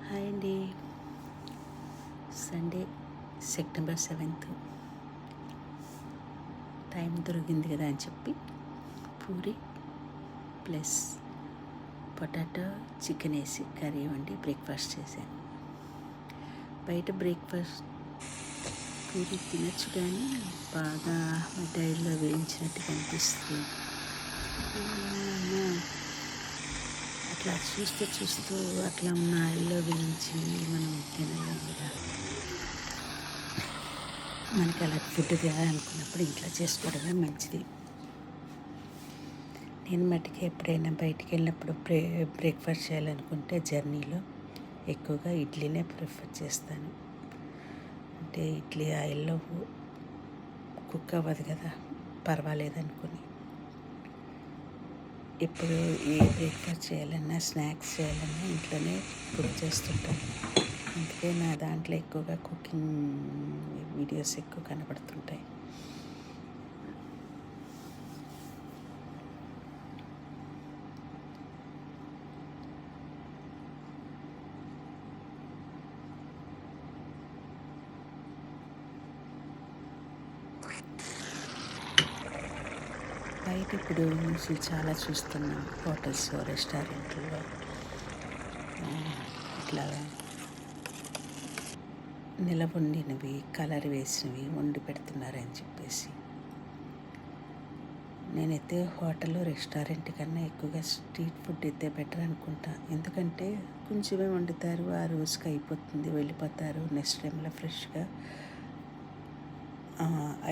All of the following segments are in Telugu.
హాయ్ అండి. సండే సెప్టెంబర్ 7th టైం దొరికింది కదా అని చెప్పి పూరి ప్లస్ పొటాటో చికెన్ వేసి కర్రీ వండి బ్రేక్ఫాస్ట్ చేశాను. బయట బ్రేక్ఫాస్ట్ పూరి తినచ్చు కానీ బాగా మిఠాయిల్లో వేయించినట్టు కనిపిస్తుంది. అట్లా చూస్తూ అట్లా ఉన్న ఆయిల్లో వేయించి మనం తినలేం కదా. మనకి అలా ఫుడ్ తినాలనుకున్నప్పుడు ఇంట్లో చేసుకోవడమే మంచిది. నేను మట్టుకు ఎప్పుడైనా బయటికి వెళ్ళినప్పుడు బ్రేక్ఫాస్ట్ చేయాలనుకుంటే జర్నీలో ఎక్కువగా ఇడ్లీనే ప్రిఫర్ చేస్తాను. అంటే ఇడ్లీ ఆయిల్లో కుక్ అవ్వదు కదా, పర్వాలేదనుకుని. ఇప్పుడు ఏ బ్రేక్ఫాస్ట్ చేయాలన్నా స్నాక్స్ చేయాలన్నా ఇంట్లోనే కుక్ చేస్తుంటాను. అందుకే నా దాంట్లో ఎక్కువగా కుకింగ్ వీడియోస్ ఎక్కువ కనబడుతుంటాయి. బయట ఇప్పుడు చాలా చూస్తున్నాం. హోటల్స్, రెస్టారెంట్లో ఇట్లా నిలబొండినవి, కలర్ వేసినవి వండి పెడుతున్నారని చెప్పేసి. నేనైతే హోటల్, రెస్టారెంట్ కన్నా ఎక్కువగా స్ట్రీట్ ఫుడ్ అయితే బెటర్ అనుకుంటా. ఎందుకంటే కొంచెమే వండుతారు, ఆ రోజుకి అయిపోతుంది, వెళ్ళిపోతారు. నెక్స్ట్ టైంలో ఫ్రెష్గా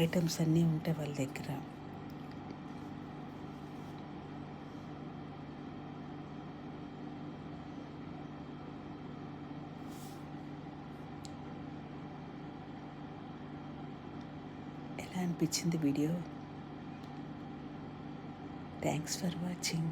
ఐటమ్స్ అన్నీ ఉంటాయి వాళ్ళ దగ్గర. ఎలా అనిపించింది వీడియో? Thanks for watching.